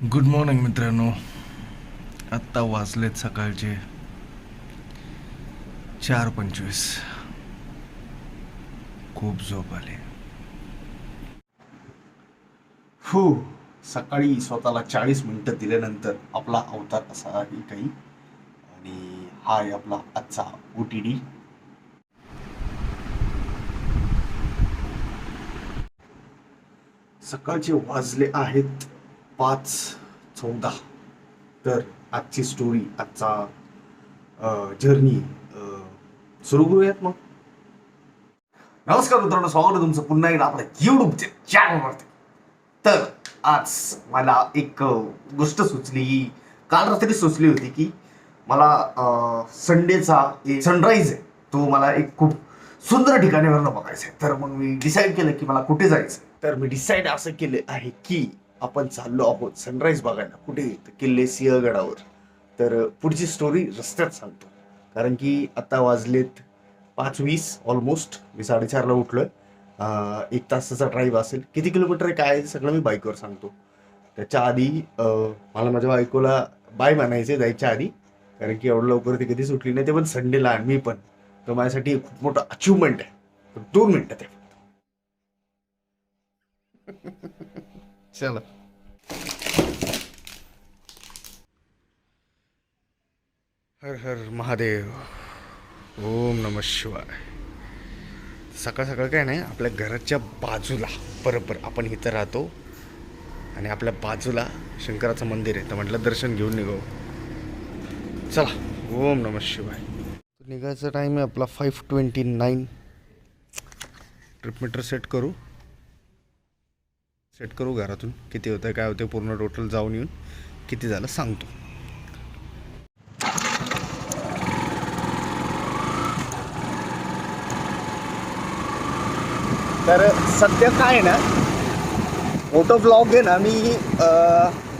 Good morning मित्रांनो. आत्ता वाजलेत सकाळचे 4:25. खूप झोप आली. सकाळी स्वतःला 40 मिनिटं दिल्यानंतर आपला अवतार असा आहे काही. आणि हा आहे आपला आजचा OTD. सकाळचे वाजले आहेत 5:14. तर आजची स्टोरी, आजचा जर्नी सुरू करूयात मग. नमस्कार मित्रांनो, स्वागत आहे तुमचं पुन्हा एकदा आपल्या यूट्यूबच्या चॅनलवरती. तर आज मला एक गोष्ट सुचली, काल रात्री सुचली होती की मला संडेचा सनराईज आहे तो मला एक खूप सुंदर ठिकाणीवरनं बघायचं आहे. तर मग मी डिसाईड केलं की मला कुठे जायचं. तर मी डिसाईड असं केलं आहे की आपण चाललो आहोत सनराईज बघायला. कुठे? तर किल्ले सिंहगडावर. तर पुढची स्टोरी रस्त्यात सांगतो, कारण की आता वाजलेत 5:20 ऑलमोस्ट. मी 4:30ला उठलोय. 1 तासाचा ड्राईव्ह असेल. किती किलोमीटर आहे काय आहे सगळं मी बाईकवर सांगतो. त्याच्या आधी मला माझ्या बायकोला बाय म्हणायचे जायच्या आधी, कारण की एवढं लवकर ती कधी सुटली नाही, ते पण संडेला. आणि मी पण, तर माझ्यासाठी खूप मोठं अचिव्हमेंट आहे. तर 2 मिनिटं ते. चला. हर हर महादेव. ओम नमः शिवाय. सकाळ सकाळ काय नाही, आपल्या घराच्या बाजूला बरोबर आपण इथं राहतो आणि आपल्या बाजूला शंकराचं मंदिर आहे. तर म्हटलं दर्शन घेऊन निघू. चला. ओम नमः शिवाय. निघायचा टाईम आहे आपला 5:29. ट्रिप मीटर सेट करू घरातून. किती होतं काय होतं पूर्ण टोटल जाऊन येऊन किती झालं सांगतो. तर सध्या काय ना, फोटो ब्लॉग आहे ना, मी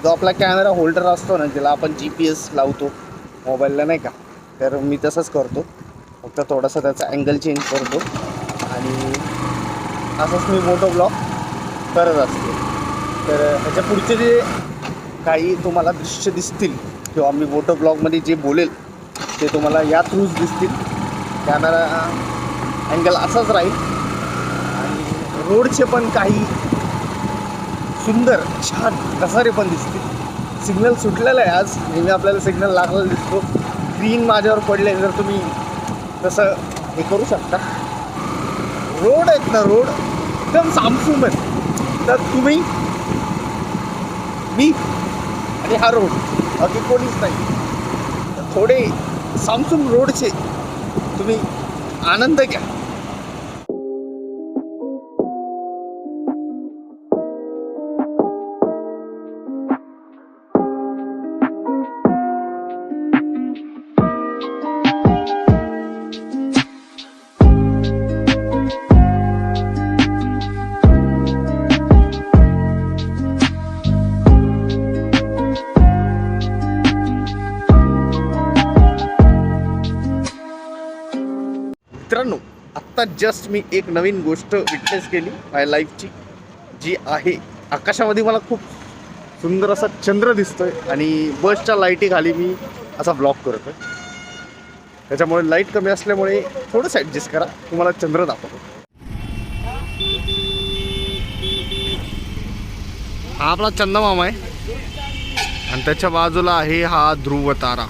जो आपला कॅमेरा होल्डर असतो ना, ज्याला आपण GPS लावतो मोबाईलला नाही का, तर मी तसंच करतो. फक्त थोडासा त्याचा अँगल चेंज करतो आणि असंच मी मोटो ब्लॉग करत असतो. तर ह्याच्या पुढचे जे काही तुम्हाला दृश्य दिसतील किंवा मी मोटो ब्लॉगमध्ये जे बोलेल ते तुम्हाला या थ्रूच दिसतील. कॅमेरा अँगल असाच राहील आणि रोडचे पण काही सुंदर छान कसारे पण दिसतील. सिग्नल सुटलेला आहे आज. नेहमी आपल्याला सिग्नल लागलेला दिसतो. ग्रीन माझ्यावर पडले, जर तुम्ही तसं हे करू शकता. रोड आहेत ना, रोड एकदम सामसूम आहेत. तर तुम्ही, मी आणि हा रोड, बाकी कोणीच नाही. तर थोडे सामसूम रोडचे तुम्ही आनंद घ्या. मित्रांनो, आत्ता जस्ट मी एक नवीन गोष्ट विटनेस केली माझ्या लाईफची, जी आहे आकाशामध्ये मला खूप सुंदर असा चंद्र दिसतोय आणि बसच्या लाईटी खाली मी असा ब्लॉग करतोय. त्याच्यामुळे लाईट कमी असल्यामुळे थोडंसं ॲडजस्ट करा, तुम्हाला चंद्र दाखवतो. हा आपला चंदामामा आहे आणि त्याच्या बाजूला आहे हा ध्रुव तारा.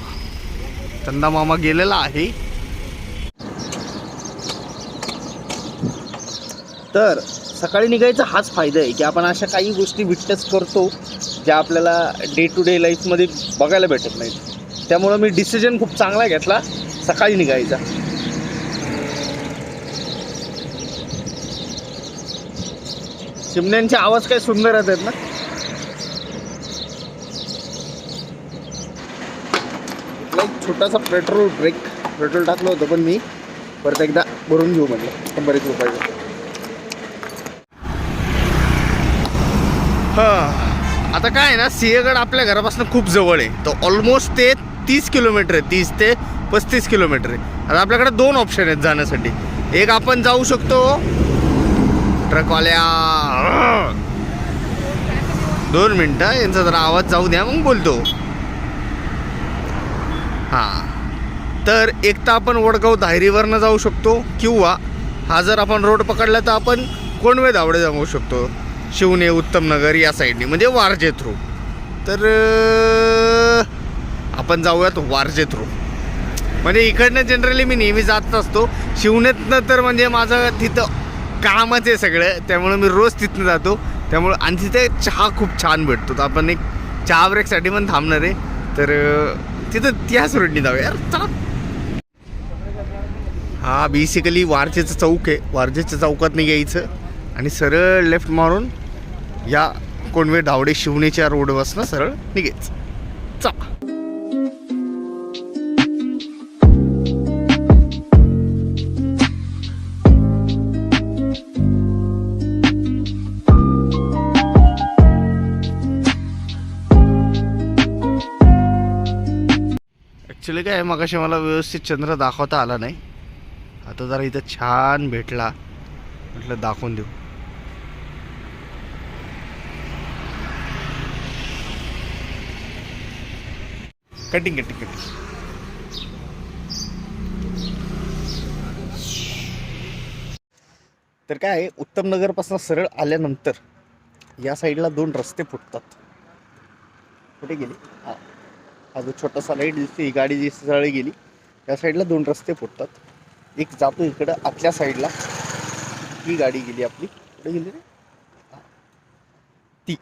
चंदामामा गेलेला आहे. तर सकाळी निघायचा हाच फायदा आहे की आपण अशा काही गोष्टी विटनेस करतो ज्या आपल्याला डे टू डे लाईफमध्ये बघायला भेटत नाहीत. त्यामुळं मी डिसिजन खूप चांगला घेतला सकाळी निघायचा. चिमण्यांचे आवाज काय सुंदर येतात ना. इथला एक छोटासा पेट्रोल टाकलं होतं, पण मी परत एकदा भरून घेऊ म्हटलं 100 रुपयाचं. आता काय आहे ना, सिंहगड आपल्या घरापासून खूप जवळ आहे. तर ऑलमोस्ट ते 30 किलोमीटर आहे, 30 ते 35 किलोमीटर आहे. आता आपल्याकडे 2 ऑप्शन आहेत जाण्यासाठी. एक, आपण जाऊ शकतो ट्रकवाल्या 2 मिनटं यांचा जरा आवाज जाऊ द्या मग बोलतो. हां, तर एक तर आपण वडगाव धायरीवरनं जाऊ शकतो, किंवा हा जर आपण रोड पकडला तर आपण कोंडवे धावडे जाऊ शकतो, शिवने उत्तमनगर या साईडने, म्हणजे वारजे थ्रू. तर आपण जाऊयात वारजे थ्रू. म्हणजे इकडनं जनरली मी नेहमी जात असतो, शिवनेतनं तर म्हणजे माझं तिथं कामच आहे सगळं, त्यामुळं मी रोज तिथनं जातो. त्यामुळं आणि तिथे चहा खूप छान भेटतो, तर आपण एक चहा ब्रेकसाठी पण थांबणार आहे. तर तिथं त्याच रोडनी जाऊया यार, चला. हा बेसिकली वारजेचं चौक आहे. वारजेच्या चौकात निघायचं आणि सरळ लेफ्ट मारून या कोंडवे धावडे शिवनेच्या रोडवरनं सरळ निघायचं. चला. ॲक्च्युली काय मगाशी मला व्यवस्थित चंद्र दाखवता आला नाही. आता जरा इथं छान भेटला, म्हटलं दाखवून देऊ. कटिंग. तर काय आहे, उत्तमनगरपासून सरळ आल्यानंतर या साईडला 2 रस्ते फुटतात. कुठे गेली? हा जो छोटासा लाईट दिसते, ही गाडी जी सरळ गेली, या साईडला 2 रस्ते फुटतात. एक जातो इकडं आतल्या साईडला, ही गाडी गेली आपली, कुठे गेली रे ती.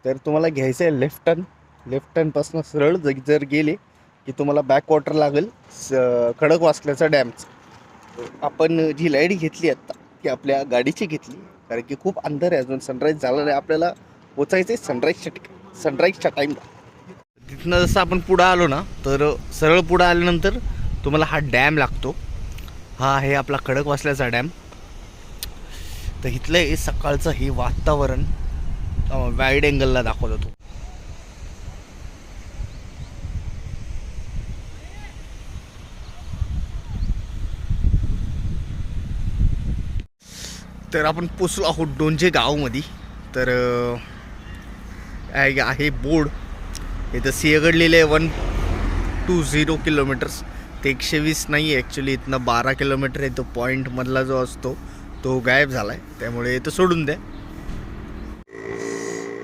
तर तुम्हाला घ्यायचं आहे लेफ्ट टर्नपासून सरळ जर गेले की तुम्हाला बॅक वॉटर लागेल खडकवासल्याचा डॅमचं. आपण जी लाईट घेतली आत्ता ती आपल्या गाडीची घेतली, कारण की खूप अंधार आहे, अजून सनराईज झालं नाही. आपल्याला पोचायचं आहे सनराईजच्या टाईमला. तिथनं जसं आपण पुढं आलो ना, तर सरळ पुढं आल्यानंतर तुम्हाला हा डॅम लागतो. हा आहे आपला खडकवासल्याचा डॅम. तर इथलं हे सकाळचं हे वातावरण वाईड अँगलला दाखवत होतो. तर आपण पोचलो आहोत डोंजे गावमध्ये. तर आहे बोर्ड, इथं सिंहगड लिहिलं आहे 120 किलोमीटर्स. ते 120 नाही आहे ॲक्च्युली, इथनं 12 किलोमीटर आहे. तो पॉईंटमधला जो असतो तो गायब झाला आहे, त्यामुळे तो सोडून द्या.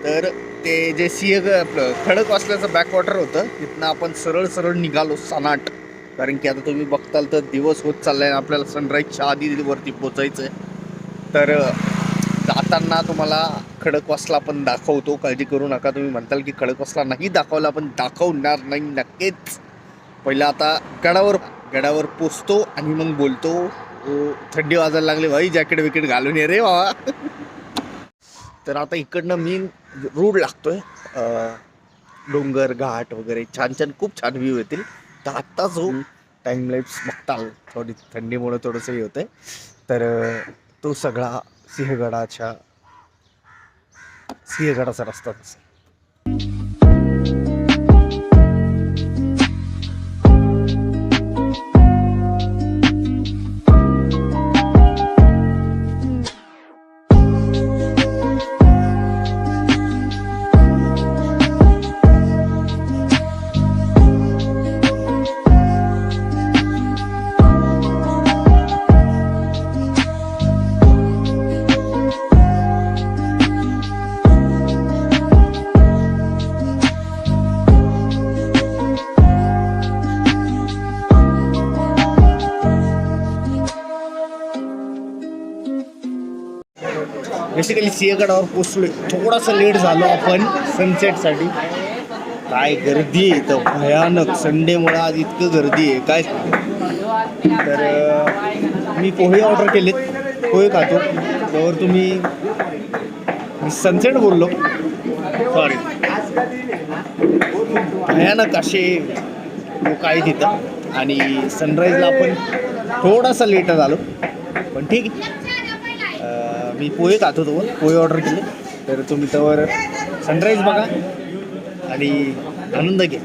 तर ते जे सिंहगड आपलं खडकवासल्याचं बॅकवॉटर होतं, तिथनं आपण सरळ निघालो सनाट. कारण की आता तुम्ही बघताल तर दिवस होत चालला आहे, आपल्याला सनराईजच्या आधी वरती पोचायचं आहे. तर जाताना तुम्हाला खडकवासला पण दाखवतो, काळजी करू नका. तुम्ही म्हणताल की खडकवासला नाही दाखवला, पण दाखवणार नाही नक्कीच. पहिला आता गडावर पोचतो आणि मग बोलतो. थंडी वाजायला लागली भाई, जॅकेट विकेट घालून ये रे बाबा. तर आता इकडनं मेन रोड लागतोय, डोंगर घाट वगैरे छान खूप छान व्ह्यू येतील. तर आत्ता जो टाईम लाईफ्स बघताल, थोडी थंडीमुळे थोडंसं हे होतंय. तर तो सगळा सिंहगडाचा रस्ता असेल. बेसिकली सिंहगडावर पोचलोय, थोडासा लेट झालो आपण सनसेटसाठी. काय गर्दी आहे इथं भयानक, संडेमुळे आज इतकं गर्दी आहे काय. तर मी पोहे ऑर्डर केलेत, पोहे खातो त्यावर. मी सनसेट बोललो, सॉरी. भयानक असे लोक आहेत तिथं, आणि सनराईजला आपण थोडासा लेट झालो, पण ठीक आहे. मी पोहे खातो, पोहे ऑर्डर केले. तर तुम्ही त्यावर सनराईज बघा आणि आनंद घ्या.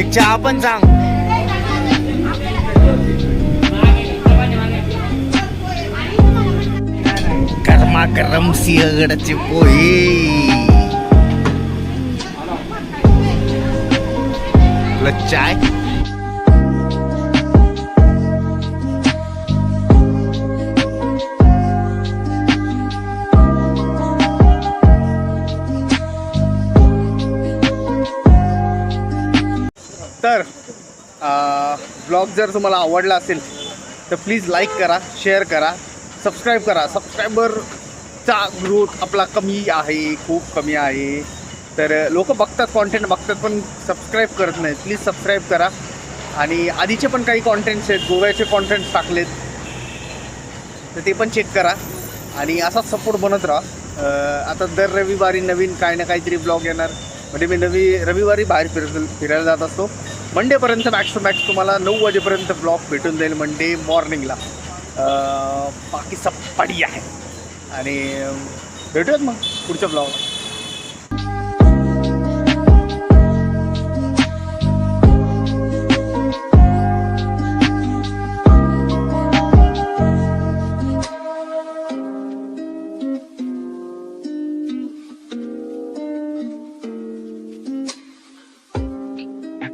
एक चहा पण सांग. गरमा गरम सिंहगडाचे पोहे. चाय. तर ब्लॉग जर तुम्हाला आवडला असेल तर प्लीज लाईक करा, शेअर करा, सबस्क्राईब करा. सबस्क्रायबरचा ग्रोथ आपला कमी आहे, खूप कमी आहे. तर लोक बघतात, कॉन्टेंट बघतात, पण सबस्क्राईब करत नाहीत. प्लीज सबस्क्राईब करा. आणि आधीचे पण काही कॉन्टेंट्स आहेत, गोव्याचे कॉन्टेंट्स टाकलेत, तर ते पण चेक करा. आणि असाच सपोर्ट बनत राहा. आता दर रविवारी नवीन काय ना काहीतरी ब्लॉग येणार. म्हणजे मी रविवारी बाहेर फिरायला जात असतो. मंडेपर्यंत मॅक्स टू मॅक्स तुम्हाला 9 वाजेपर्यंत ब्लॉग भेटून जाईल मंडे मॉर्निंगला. बाकी सब पडी आहे. आणि भेटूयात मग पुढच्या ब्लॉगला.